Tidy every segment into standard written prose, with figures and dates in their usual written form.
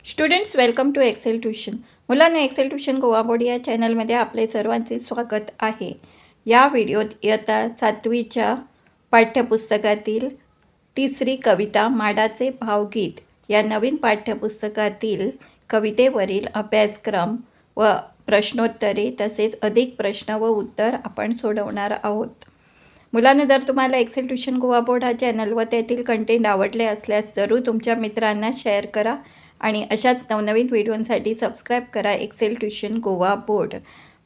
Students welcome to Excel tuition. मुलांना Excel tuition Goa board या चॅनलमध्ये आपले सर्वांचे स्वागत आहे. या व्हिडिओत इयत्ता 7वीच्या पाठ्यपुस्तकातील तिसरी कविता माडाचे भावगीत या नवीन पाठ्यपुस्तकातील कवितेवरील अभ्यासक्रम व प्रश्नोत्तरे तसेच अधिक प्रश्न व उत्तर आपण सोडवणार आहोत. मुलांना जर तुम्हाला एक्सेल ट्यूशन गोवा बोर्ड हा चॅनल व त्यातील कंटेंट आवडले असल्यास जरूर तुमच्या मित्रांना शेअर करा आणि अशाच नवनवीन व्हिडिओंसाठी सबस्क्राईब करा एक्सेल ट्यूशन गोवा बोर्ड.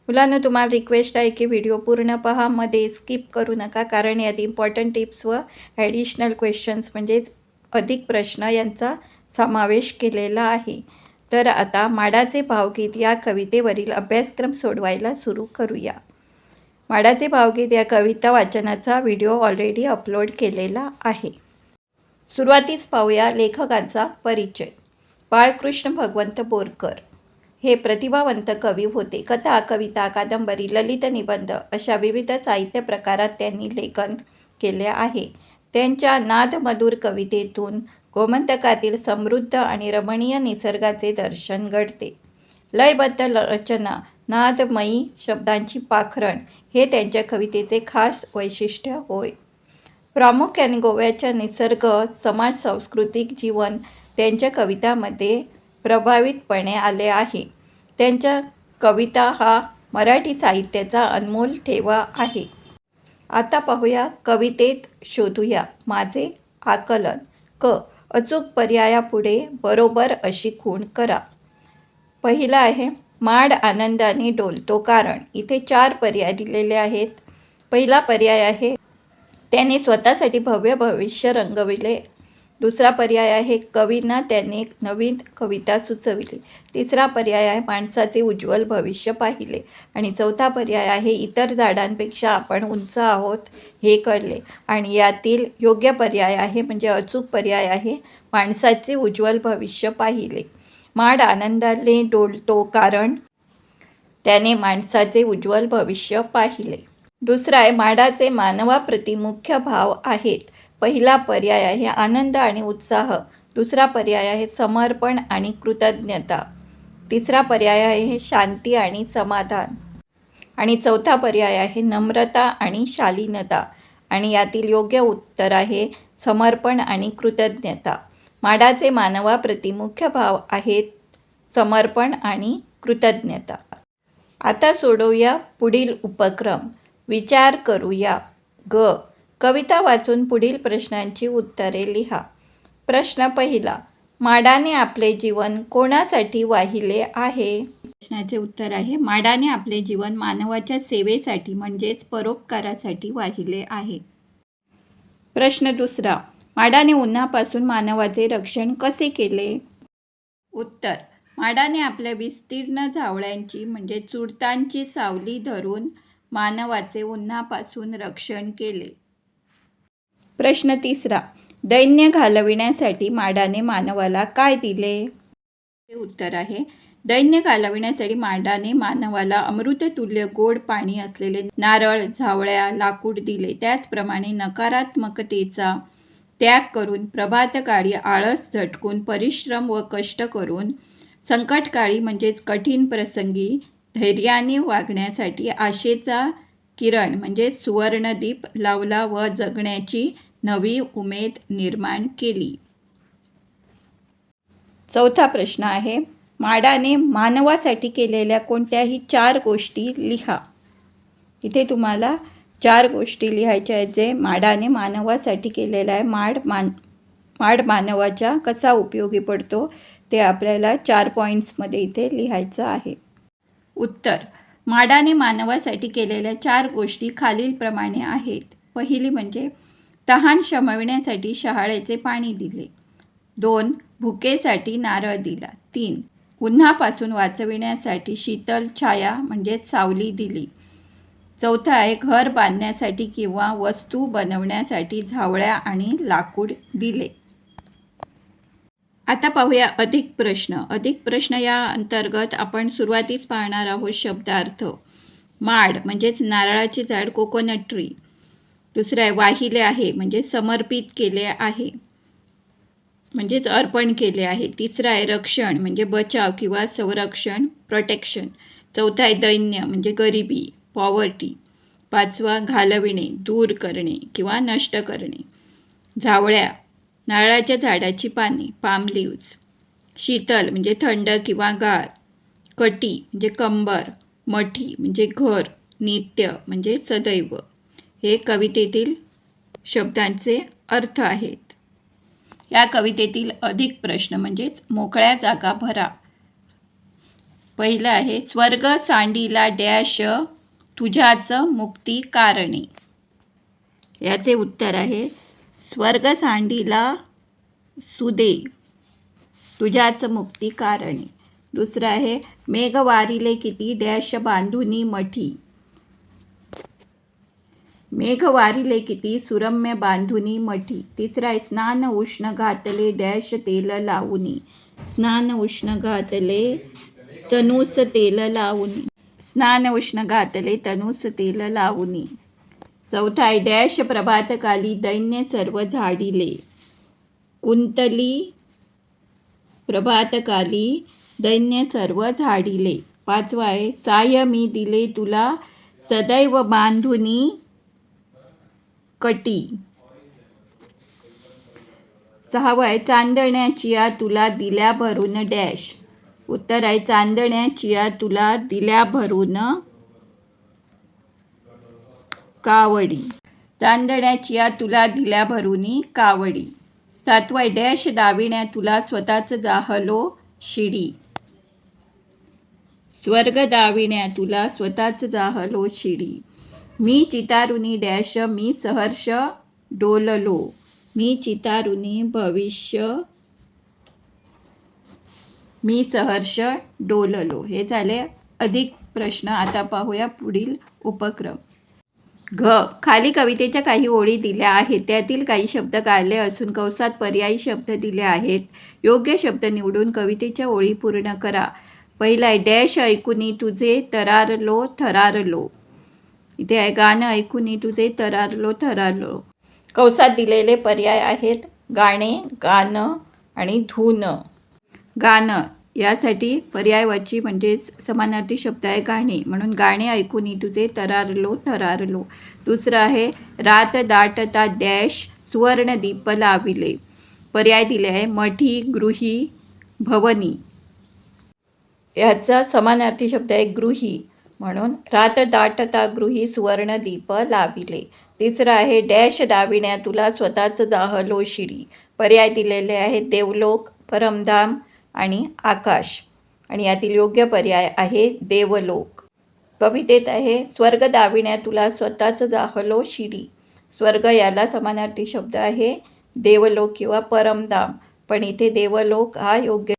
मुलांना तुम्हाला रिक्वेस्ट आहे की व्हिडिओ पूर्ण पहा, मध्ये स्किप करू नका, कारण यात इम्पॉर्टंट टिप्स व ॲडिशनल क्वेश्चन्स म्हणजेच अधिक प्रश्न यांचा समावेश केलेला आहे. तर आता माडाचे भावगीत या कवितेवरील अभ्यासक्रम सोडवायला सुरू करूया. माडाचे भावगीत या कविता वाचनाचा व्हिडिओ ऑलरेडी अपलोड केलेला आहे. सुरुवातीस पाहूया लेखकांचा परिचय. बाळकृष्ण भगवंत बोरकर हे प्रतिभावंत कवी होते. कथा, कविता, कादंबरी, ललित निबंध अशा विविध साहित्य प्रकारात त्यांनी लेखन केले आहे. त्यांच्या नादमधुर कवितेतून गोमंतकातील समृद्ध आणि रमणीय निसर्गाचे दर्शन घडते. लयबद्ध रचना, नादमयी शब्दांची पाखरण हे त्यांच्या कवितेचे खास वैशिष्ट्य होय. प्रामुख्याने गोव्याच्या निसर्ग, समाज, सांस्कृतिक जीवन त्यांच्या कवितांमध्ये प्रभावितपणे आले आहे. त्यांच्या कविता हा मराठी साहित्याचा अनमोल ठेवा आहे. आता पाहूया कवितेत शोधूया माझे आकलन. क. अचूक पर्यायापुढे बरोबर अशी खूण करा. पहिला आहे माड आनंदाने डोलतो कारण. इथे 4 पर्याय दिलेले आहेत. पहिला पर्याय आहे त्याने स्वतःसाठी भव्य भविष्य रंगविले. दुसरा पर्याय आहे कवींना त्याने नवीन कविता सुचविली. तिसरा पर्याय आहे माणसाचे उज्ज्वल भविष्य पाहिले. आणि चौथा पर्याय आहे इतर झाडांपेक्षा आपण उंच आहोत हे कळले. आणि यातील योग्य पर्याय आहे म्हणजे अचूक पर्याय आहे माणसाचे उज्ज्वल भविष्य पाहिले. माड आनंदाने डोलतो कारण त्याने माणसाचे उज्ज्वल भविष्य पाहिले. दुसरा आहे माडाचे मानवाप्रती मुख्य भाव आहेत. पहिला पर्याय आहे आनंद आणि उत्साह. दुसरा पर्याय आहे समर्पण आणि कृतज्ञता. तिसरा पर्याय आहे शांती आणि समाधान. आणि चौथा पर्याय आहे नम्रता आणि शालीनता. आणि यातील योग्य उत्तर आहे समर्पण आणि कृतज्ञता. माडाचे मानवाप्रती मुख्य भाव आहेत समर्पण आणि कृतज्ञता. आता सोडवूया पुढील उपक्रम. विचार करूया. ग. कविता वाचून पुढील प्रश्नांची उत्तरे लिहा. प्रश्न पहिला. माडाने आपले जीवन कोणासाठी वाहिले आहे? प्रश्नाचे उत्तर आहे माडाने आपले जीवन मानवाच्या सेवेसाठी म्हणजेच परोपकारासाठी वाहिले आहे. प्रश्न दुसरा. माडाने उन्हापासून मानवाचे रक्षण कसे केले? उत्तर. माडाने आपल्या विस्तीर्ण झावळ्यांची म्हणजे चुडतांची सावली धरून मानवाचे उन्हापासून रक्षण केले. प्रश्न तिसरा. दैन्य घालविण्यासाठी माडाने मानवाला काय दिले? उत्तर आहे दैन्य घालविण्यासाठी माडाने मानवाला अमृततुल्य गोड पाणी असलेले नारळ, झावळ्या, लाकूड दिले. त्याचप्रमाणे नकारात्मकतेचा त्याग करून प्रभातकाळी आळस झटकून परिश्रम व कष्ट करून संकटकाळी म्हणजेच कठीण प्रसंगी धैर्याने वागण्यासाठी आशेचा किरण म्हणजे सुवर्णदीप लावला व जगण्याची नवी उमेद निर्माण केली. चौथा प्रश्न आहे माडाने मानवासाठी केलेल्या कोणत्याही 4 गोष्टी लिहा. इथे तुम्हाला 4 गोष्टी लिहायच्या आहेत जे माडाने मानवासाठी केलेल्या आहे. माड मानवाच्या कसा उपयोगी पडतो ते आपल्याला 4 पॉईंट्समध्ये इथे लिहायचं आहे. उत्तर. माडाने मानवासाठी केलेल्या 4 गोष्टी खालीलप्रमाणे आहेत. पहिली म्हणजे तहान शमविण्यासाठी शहाळ्याचे पाणी दिले. 2. भुकेसाठी नारळ दिला. 3. उन्हापासून वाचविण्यासाठी शीतल छाया म्हणजेच सावली दिली. चौथा आहे घर बांधण्यासाठी किंवा वस्तू बनवण्यासाठी झावळ्या आणि लाकूड दिले. आता पाहूया अधिक प्रश्न. अधिक प्रश्न या अंतर्गत आपण सुरुवातीस पाहणार आहोत शब्दार्थ. माड म्हणजेच नारळाचे झाड, कोकोनट ट्री. दुसरं आहे वाहिले आहे म्हणजे समर्पित केले आहे. म्हणजेच अर्पण केले आहे. तिसरा आहे रक्षण म्हणजे बचाव किंवा संरक्षण, प्रोटेक्शन. चौथा आहे दैन्य म्हणजे गरिबी, पॉवर्टी. पाचवा घालविणे, दूर करणे किंवा नष्ट करणे. झावळ्या, नारळाच्या झाडाची पाने, पाम लिव्ज. शीतल म्हणजे थंड किंवा गार. कटी म्हणजे कंबर. मठी म्हणजे घर. नित्य म्हणजे सदैव. हे कवितेतील शब्दांचे अर्थ आहेत. या कवितेतील अधिक प्रश्न म्हणजेच मोकळ्या जागा भरा. पहिलं आहे स्वर्ग सांडीला डॅश तुझ्याच मुक्ती कारणे. याचे उत्तर आहे स्वर्ग सांडीला सुदे तुझ्याच मुक्ती कारणे. दुसरं आहे मेघ वारिले किती डॅश बांधुनी मठी. मेघ वारिले किती सुरम्य बांधुनी मठी. तिसरा आहे स्नान उष्ण घातले डॅश तेल लावुनी. स्नान उष्ण घातले तनूस तेल लावुनी. स्नान उष्ण घातले तनूस तेल लावुनी. चौथा आहे डॅश प्रभातकाली दैन्य सर्व झाडिले. कुंतली प्रभातकाली दैन्य सर्व झाडिले. पाचवा आहे साह्य मी दिले तुला सदैव बांधुनी कटी. सहावा आहे चांदण्याचिया तुला दिल्या भरून डॅश. उत्तर आहे चांदण्याचिया तुला दिल्या भरून कावडी. चांदण्याचिया तुला दिल्या भरुनी कावडी. सातवा आहे डॅश दाविण्या तुला स्वतःच जाहलो शिडी. स्वर्ग दाविण्या तुला स्वतःच जाहलो शिडी. मी चितारुनी डॅश मी सहर्ष डोललो. मी चितारुनी भविष्य मी सहर्ष डोललो. हे झाले अधिक प्रश्न. आता पाहूया पुढील उपक्रम. खाली कवितेच्या काही ओळी दिल्या आहेत. त्यातील काही शब्द काढले असून कंसात पर्यायी शब्द दिले आहेत. योग्य शब्द निवडून कवितेच्या ओळी पूर्ण करा. पहिला आहे डॅश ऐकुनी तुझे तरारलो थरारलो. इथे आहे गाणं ऐकुनी तुझे तरारलो थरारलो. कंसात दिलेले पर्याय आहेत गाणे, गाणं आणि धून. गाणं यासाठी पर्यायवाची म्हणजेच समानार्थी शब्द आहे गाणे, म्हणून गाणे ऐकुनी तुझे तरारलो थरारलो. दुसरं आहे रात दाटता डॅश सुवर्णदीप लाविले. पर्याय दिले आहे मठी, गृही, भवनी. याचा समानार्थी शब्द आहे गृही, म्हणून रात दाटता गृही सुवर्णदीप लाविले. तिसरं आहे डॅश दाविण्या तुला स्वतःच जाहलो शिडी. पर्याय दिलेले आहेत देवलोक, परमधाम आणि आकाश, आणि यातील योग्य पर्याय आहे देवलोक. कवितेत आहे स्वर्ग दाविण्या तुला स्वतःच जाहलो शिडी. स्वर्ग याला समानार्थी शब्द आहे देवलोक किंवा परमधाम, पण इथे देवलोक हा योग्य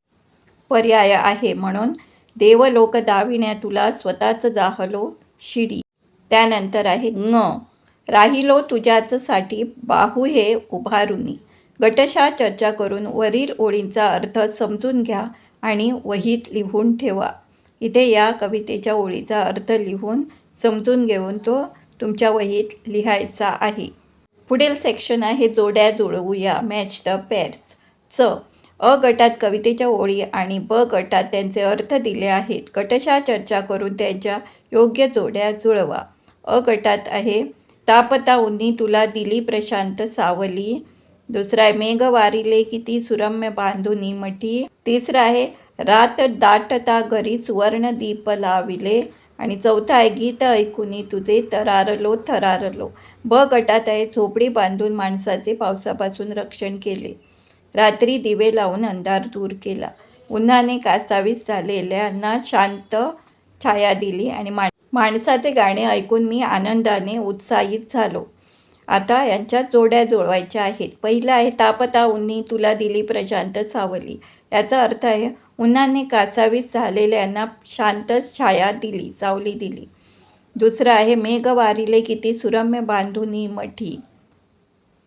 पर्याय आहे, म्हणून देवलोक दाविण्या तुला स्वतःच जाहलो शिडी. त्यानंतर आहे राहिलो तुझ्याच साठी बाहू हे उभारुनी. गटशा चर्चा करून वरील ओळींचा अर्थ समजून घ्या आणि वहीत लिहून ठेवा. इथे या कवितेच्या ओळीचा अर्थ लिहून समजून घेऊन तो तुमच्या वहीत लिहायचा आहे. पुढील सेक्शन आहे जोड्या जुळवूया, मॅच द पेअर्स. अ गटात कवितेच्या ओळी आणि ब गटात त्यांचे अर्थ दिले आहेत. गटशा चर्चा करून त्यांच्या योग्य जोड्या जुळवा. अ गटात आहे तापता उन्नी तुला दिली प्रशांत सावली. दुसरा आहे मेघ वारिले किती सुरम्य बांधुनी मठी. तिसरा आहे रात दाटता घरी सुवर्ण दीप लाविले. आणि चौथा आहे गीत ऐकुनी तुझे तरारलो थरारलो. ब गटात आहे झोपडी बांधून माणसाचे पावसापासून रक्षण केले. रात्री दिवे लावून अंधार दूर केला. उन्हाने कासावीस झालेल्यांना शांत छाया दिली. आणि माणसाचे गाणे ऐकून मी आनंदाने उत्साहित झालो. आता यांच्या जोड्या जुळवायच्या आहेत. पहिला आहे तापता उन्नी तुला दिली प्रशांत सावली. याचा अर्थ आहे उन्हाने कासावीस झालेल्यांना शांत छाया दिली, सावली दिली. दुसरं आहे मेघ वारिले किती सुरम्य बांधुनी मठी.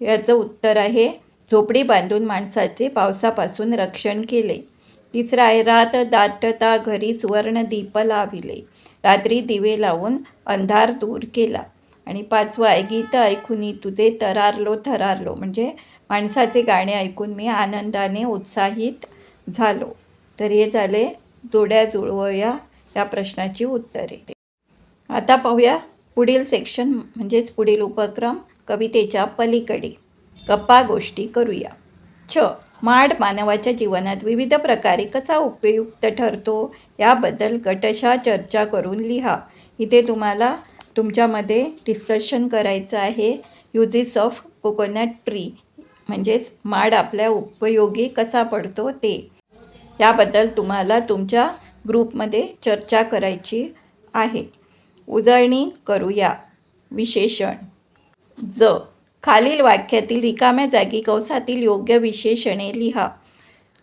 याचं उत्तर आहे झोपडी बांधून माणसाचे पावसापासून रक्षण केले. तिसरा आहे रात दाटता घरी सुवर्ण दीप लाविले. रात्री दिवे लावून अंधार दूर केला. आणि पाचवा आहे गीत ऐकुनी तुझे तरारलो थरारलो, म्हणजे माणसाचे गाणे ऐकून मी आनंदाने उत्साहित झालो. तर हे झाले जोड्या जुळवूया या प्रश्नाची उत्तरे. आता पाहूया पुढील सेक्शन म्हणजेच पुढील उपक्रम कवितेच्या पलीकडे. गप्पा गोष्टी करूया. माड मानवाच्या जीवनात विविध प्रकारे कसा उपयुक्त ठरतो याबद्दल गटशः चर्चा करून लिहा. इथे तुम्हाला तुमच्यामध्ये डिस्कशन करायचं आहे. युजेस ऑफ कोकोनट ट्री म्हणजेच माड आपल्या उपयोगी कसा पडतो ते याबद्दल तुम्हाला तुमच्या ग्रुपमध्ये चर्चा करायची आहे. उजळणी करूया. विशेषण. खालील वाक्यातील रिकाम्या जागी कंसातील योग्य विशेषणे लिहा.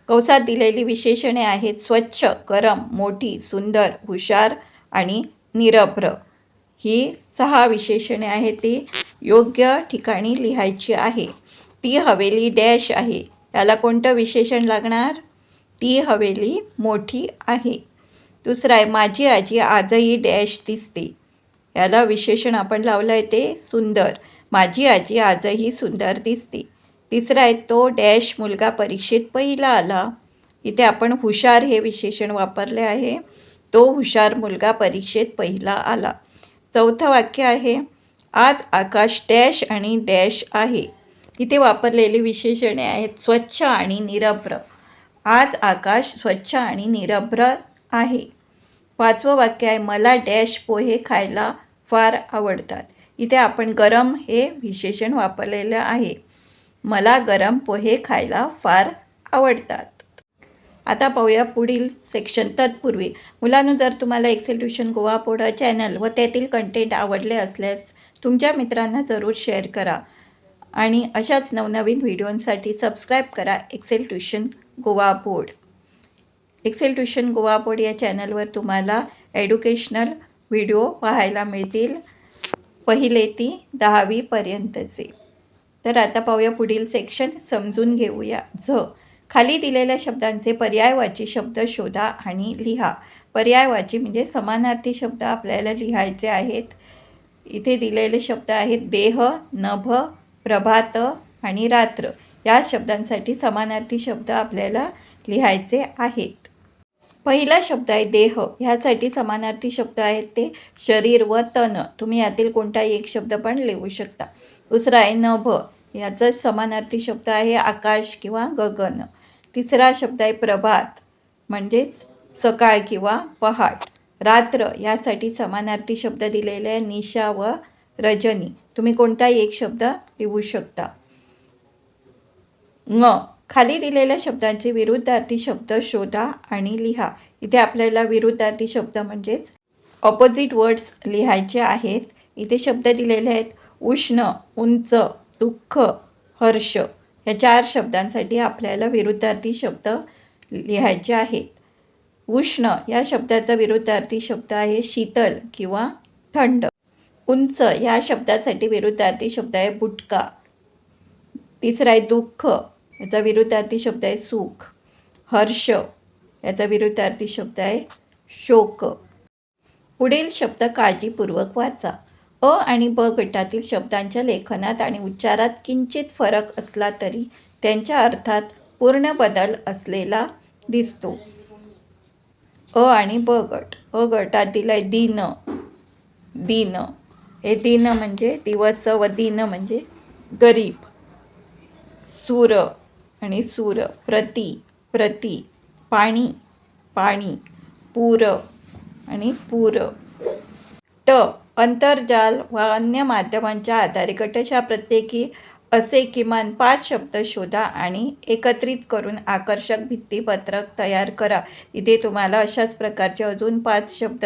कंसात दिलेली विशेषणे आहेत स्वच्छ, गरम, मोठी, सुंदर, हुशार आणि निरभ्र. ही 6 विशेषणे आहेत ती योग्य ठिकाणी लिहायची आहे. ती हवेली डॅश आहे. याला कोणतं विशेषण लागणार? ती हवेली मोठी आहे. दुसरा आहे माझी आजी आजही डॅश दिसते. याला विशेषण आपण लावलं आहे ते सुंदर. माझी आजी आजही सुंदर दिसते. तिसरा आहे तो डॅश मुलगा परीक्षेत पहिला आला. इथे आपण हुशार हे विशेषण वापरले आहे. तो हुशार मुलगा परीक्षेत पहिला आला. चौथं वाक्य आहे आज आकाश डॅश आणि डॅश आहे. इथे वापरलेली विशेषणे आहेत स्वच्छ आणि निरभ्र. आज आकाश स्वच्छ आणि निरभ्र आहे. 5वं वाक्य आहे मला डॅश पोहे खायला फार आवडतात. इथे आपण गरम हे विशेषण वापरलेलं आहे. मला गरम पोहे खायला फार आवडतात. आता पाहूया पुढील सेक्शन. तत्पूर्वी मुलांनो, जर तुम्हाला Excel tuition Goa board channel व त्यातील कंटेंट आवडले असल्यास तुमच्या मित्रांना जरूर शेअर करा आणि अशाच नवनवीन व्हिडिओंसाठी सबस्क्राईब करा Excel tuition Goa board. Excel tuition Goa board या चॅनलवर तुम्हाला एड्युकेशनल व्हिडिओ पाहायला मिळतील 1ली ते 10वी पर्यंतचे. तर आता पाहूया पुढील सेक्शन. समजून घेऊया. खाली दिलेल्या शब्दांचे पर्यायवाची शब्द शोधा आणि लिहा. पर्यायवाची म्हणजे समानार्थी शब्द आपल्याला लिहायचे आहेत. इथे दिलेले शब्द आहेत देह, नभ, प्रभात आणि रात्र. या शब्दांसाठी समानार्थी शब्द आपल्याला लिहायचे आहेत. पहिला शब्द आहे देह. ह्यासाठी समानार्थी शब्द आहेत ते शरीर व तन. तुम्ही यातील कोणताही एक शब्द पण लिहू शकता. दुसरा आहे नभ. याचा समानार्थी शब्द आहे आकाश किंवा गगन. तिसरा शब्द आहे प्रभात म्हणजेच सकाळ किंवा पहाट. रात्र यासाठी समानार्थी शब्द दिलेले आहे निशा व रजनी. तुम्ही कोणताही एक शब्द लिहू शकता. खाली दिलेल्या शब्दांचे विरुद्धार्थी शब्द शोधा आणि लिहा. इथे आपल्याला विरुद्धार्थी शब्द म्हणजेच ऑपोजिट वर्ड्स लिहायचे आहेत. इथे शब्द दिलेले आहेत उष्ण, उंच, दुःख, हर्ष. या 4 शब्दांसाठी आपल्याला विरुद्धार्थी शब्द लिहायचे आहेत. उष्ण या शब्दाचा विरुद्धार्थी शब्द आहे शीतल किंवा थंड. उंच या शब्दासाठी विरुद्धार्थी शब्द आहे बुटका. तिसरा आहे दुःख. याचा विरुद्धार्थी शब्द आहे सुख. हर्ष याचा विरुद्धार्थी शब्द आहे शोक. पुढील शब्द काळजीपूर्वक वाचा. आणि ब गटातील शब्दांच्या लेखनात आणि उच्चारात किंचित फरक असला तरी त्यांच्या अर्थात पूर्ण बदल असलेला दिसतो. आणि ब गट. गटात दिलाय दिन. दिन हे दिन म्हणजे दिवस व दिन म्हणजे गरीब. सूर आणि सूर. प्रति. पाणी, पाणी. पूर आणि पूर. आंतरजाल व अन्य माध्यमांच्या आधारे गटशः प्रत्येकी असे किमान 5 शब्द शोधा आणि एकत्रित करून आकर्षक भित्तीपत्रक तयार करा. इथे तुम्हाला अशाच प्रकारचे अजून 5 शब्द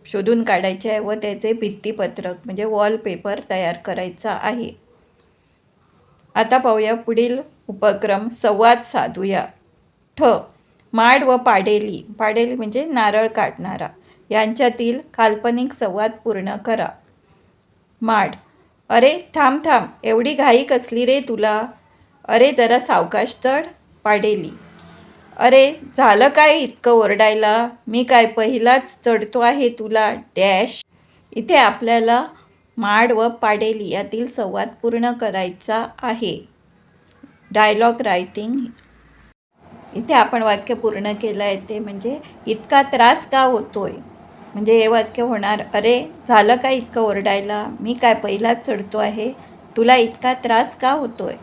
शोधून काढायचे आहे व त्याचे भित्तीपत्रक म्हणजे वॉलपेपर तयार करायचा आहे. आता पाहूया पुढील उपक्रम. संवाद साधूया. माड व पाडेली. पाडेली म्हणजे नारळ काढणारा. यांच्यातील काल्पनिक संवाद पूर्ण करा. माड. अरे थांब थांब, एवढी घाई कसली रे तुला? अरे जरा सावकाश चढ. पाडेली. अरे झालं काय इतकं ओरडायला? मी काय पहिलाच चढतो आहे तुला डॅश. इथे आपल्याला माड व पाडेली यातील संवाद पूर्ण करायचा आहे. Dialogue writing. इथे आपण वाक्य पूर्ण केलं आहे ते म्हणजे इतका त्रास का होतोय, म्हणजे हे वाक्य होणार, अरे झालं का इतकं ओरडायला, मी काय पहिलाच चढतो आहे, तुला इतका त्रास का होतोय.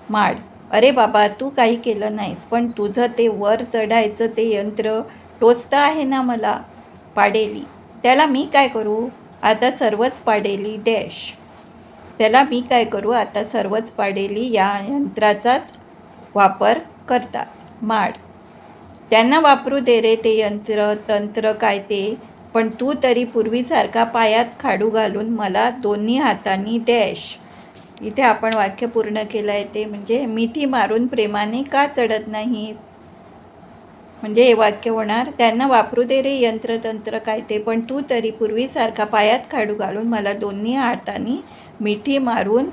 माड, अरे बाबा तू काही केलं नाहीस, पण तुझं ते वर चढायचं ते यंत्र टोचतं आहे ना मला. पाडेली, त्याला मी काय करू, आता सर्वच पाडेली डॅश. त्याला मी काय करू, आता सर्वच पाडेली या यंत्राचाच वापर करतात. माड, त्यांना वापरू दे रे ते यंत्र तंत्र काय ते, पण तू तरी पूर्वीसारखा पायात खाडू घालून मला दोन्ही हातांनी डॅश. इथे आपण वाक्य पूर्ण केलं आहे ते म्हणजे मिठी मारून प्रेमाने का चढत नाहीस, म्हणजे हे वाक्य होणार, त्यांना वापरू दे रे यंत्रतंत्र काय ते, पण तू तरी पूर्वीसारखा पायात खाडू घालून मला दोन्ही हातांनी मिठी मारून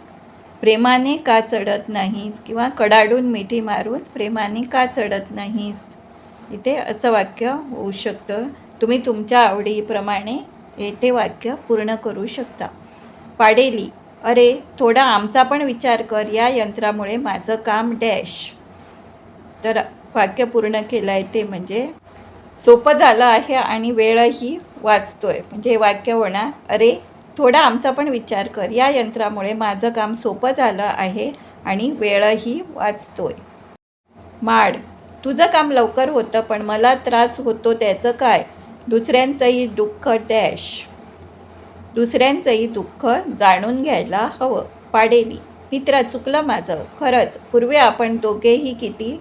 प्रेमाने का चढत नाहीस, किंवा कडाडून मिठी मारून प्रेमाने का चढत नाहीस. इथे असं वाक्य होऊ शकतं. तुम्ही तुमच्या आवडीप्रमाणे ते वाक्य पूर्ण करू शकता. पाडेली, अरे थोडा आमचा पण विचार कर, या यंत्रामुळे माझं काम डॅश. तर वाक्य पूर्ण केलं आहे ते म्हणजे सोपं झालं आहे आणि वेळही वाचतोय, म्हणजे हे वाक्य होणार, अरे थोडा आमचा पण विचार कर, या यंत्रामुळे माझं काम सोपं झालं आहे आणि वेळही वाचतोय. माड, तुझं काम लवकर होतं पण मला त्रास होतो त्याचं काय, दुसऱ्यांचंही दुःख डॅश. दुसऱ्यांचंही दुःख जाणून घ्यायला हवं. पाडेली, मित्रा चुकलं माझं खरंच, पूर्वी आपण दोघेही किती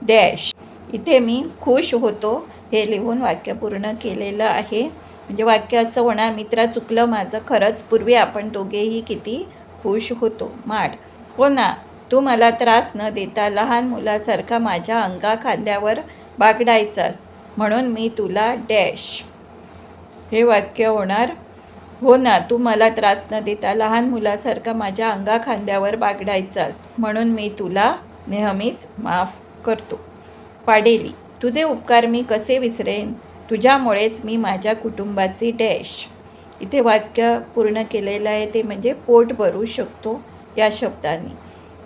डॅश. इथे मी खुश होतो हे लिहून वाक्य पूर्ण केलेलं आहे, म्हणजे वाक्य असं होणार, मित्रा चुकलं माझं खरंच, पूर्वी आपण दोघेही किती खुश होतो. माड, हो ना, तू मला त्रास न देता लहान मुलासारखा माझ्या खांद्यावर बागडायचास, म्हणून मी तुला डॅश. हे वाक्य होणार, हो ना, तू मला त्रास न देता लहान मुलासारखा माझ्या खांद्यावर बागडायचास, म्हणून मी तुला नेहमीच माफ करतो. पाडेली, तुझे उपकार मी कसे विसरेन, तुझ्यामुळेच मी माझ्या कुटुंबाची डॅश. इथे वाक्य पूर्ण केलेलं आहे ते म्हणजे पोट भरू शकतो या शब्दांनी.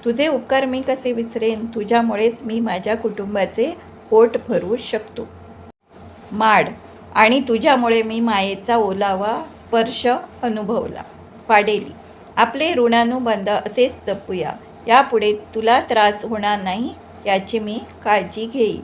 तुझे उपकार मी कसे विसरेन, तुझ्यामुळेच मी माझ्या कुटुंबाचे पोट भरू शकतो. माड, आणि तुझ्यामुळे मी मायेचा ओलावा स्पर्श अनुभवला. पाडेली, आपले ऋणानुबंध असेच जपूया, यापुढे तुला त्रास होणार नाही याची मी काळजी घेईन.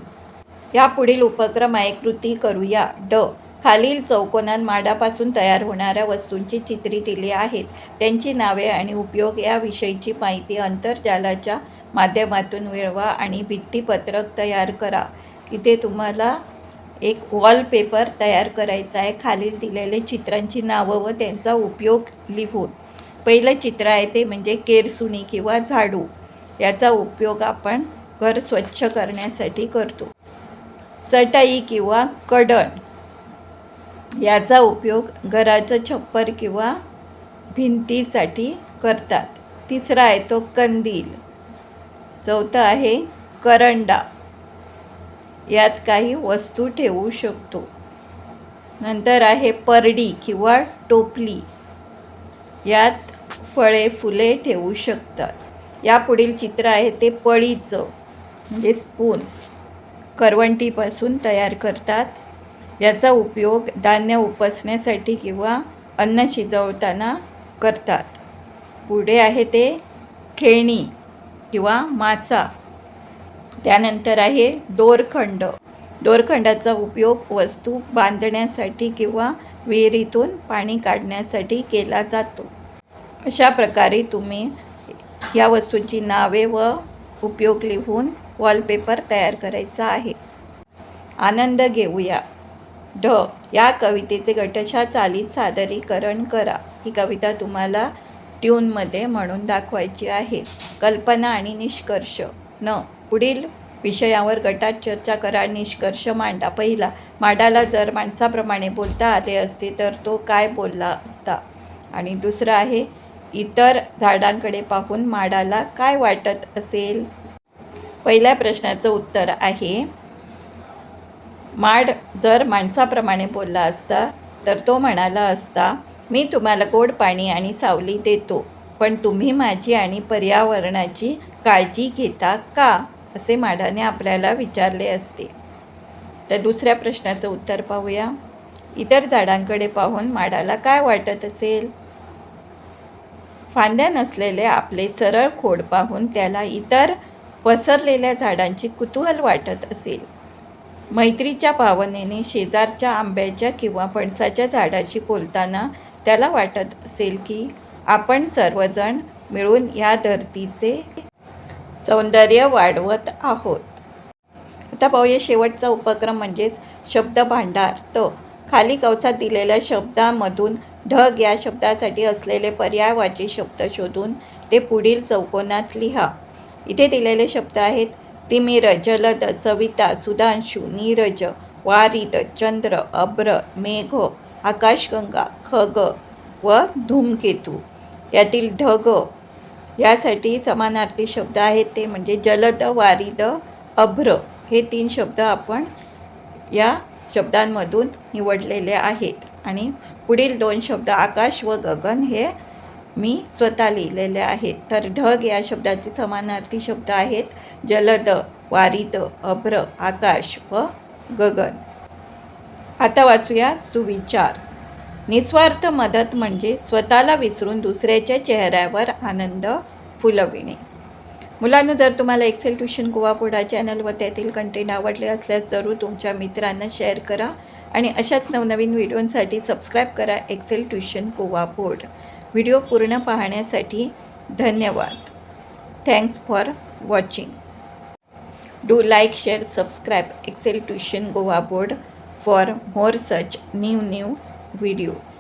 यापुढील उपक्रम कृती करूया. ड, खालील चौकोनात माडापासून तयार होणाऱ्या वस्तूंची चित्रे दिली आहेत, त्यांची नावे आणि उपयोग याविषयीची माहिती आंतरजालाच्या माध्यमातून मिळवा आणि भित्तिपत्रक तयार करा. इथे तुम्हाला एक वॉलपेपर तयार करायचा आहे, खालील दिलेले चित्रांची नावं व त्यांचा उपयोग लिहून. पहिलं चित्र आहे ते म्हणजे केरसुणी किंवा झाडू, याचा उपयोग आपण घर स्वच्छ करण्यासाठी करतो. चटई किंवा कडण, याचा उपयोग घराचं छप्पर किंवा भिंतीसाठी करतात. तिसरा आहे तो कंदील. चौथा आहे करंडा, यात काही वस्तू ठेवू शकतो. नंतर आहे परडी किंवा टोपली, यात फळे फुले ठेवू शकतात. यापुढील चित्र आहे ते पळीचं म्हणजे स्पून, करवंटीपासून तयार करतात. याचा उपयोग धान्य उपसण्यासाठी किंवा अन्न शिजवताना करतात. पुढे आहे ते खेळणी किंवा मासा. त्यानंतर आहे दोरखंड. दोरखंडाचा उपयोग वस्तू बांधण्यासाठी किंवा विहिरीतून पाणी काढण्यासाठी केला जातो. अशा प्रकारे तुम्ही या वस्तूंची नावे व उपयोग लिहून वॉलपेपर तयार करायचा आहे. आनंद घेऊया. ढ, या कवितेचे गटशा चालीत सादरीकरण करा. ही कविता तुम्हाला ट्यूनमध्ये म्हणून दाखवायची आहे. कल्पना आणि निष्कर्ष. न, पुढील विषयावर गटात चर्चा करा, निष्कर्ष मांडा. पहिला, माडाला जर माणसाप्रमाणे बोलता आले असते तर तो काय बोलला असता. आणि दुसरं आहे, इतर झाडांकडे पाहून माडाला काय वाटत असेल. पहिल्या प्रश्नाचं उत्तर आहे, माड जर माणसाप्रमाणे बोलला असता तर तो म्हणाला असता, मी तुम्हाला गोड पाणी आणि सावली देतो, पण तुम्ही माझी आणि पर्यावरणाची काळजी घेता का, असे माडाने आपल्याला विचारले असते. तर दुसऱ्या प्रश्नाचं उत्तर पाहूया. इतर झाडांकडे पाहून माडाला काय वाटत असेल? फांद्या नसलेले आपले सरळ खोड पाहून त्याला इतर पसरलेल्या झाडांची कुतूहल वाटत असेल. मैत्रीच्या भावनेने शेजारच्या आंब्याच्या किंवा फणसाच्या झाडाशी बोलताना त्याला वाटत असेल की आपण सर्वजण मिळून या धरतीचे सौंदर्य वाढवत आहोत. आता पाहूया शेवटचा उपक्रम म्हणजेच शब्द भांडार. तो खाली कवचात दिलेल्या शब्दामधून ढग या शब्दासाठी असलेले पर्यायवाची शब्द शोधून ते पुढील चौकोनात लिहा. इथे दिलेले शब्द आहेत तिमिर, जलद, सविता, सुधांशू, नीरज, वारिद, चंद्र, अभ्र, मेघ, आकाशगंगा, खग व धूमकेतू. यातील ढग यासाठी समानार्थी शब्द आहेत ते म्हणजे जलद, वारिद, अभ्र हे 3 शब्द आपण या शब्दांमधून निवडलेले आहेत. आणि पुढील 2 शब्द आकाश व गगन हे मी स्वतः लिहिलेले आहेत. तर ढग या शब्दाचे समानार्थी शब्द आहेत जलद, वारिद, अभ्र, आकाश व गगन. आता वाचूया सुविचार. निस्वार्थ मदत म्हणजे स्वतःला विसरून दुसऱ्याच्या चेहऱ्यावर आनंद फुलविणे. मुलांनो, जर तुम्हाला एक्सेल ट्युशन गोवा बोर्ड हा चॅनल व त्यातील कंटेंट आवडले असल्यास जरूर तुमच्या मित्रांना शेअर करा आणि अशाच नवनवीन व्हिडिओंसाठी सबस्क्राईब करा Excel tuition Goa board. Video पूर्ण पाहण्यासाठी धन्यवाद. Thanks for watching. Do like, share, subscribe Excel tuition Goa board for more such new videos.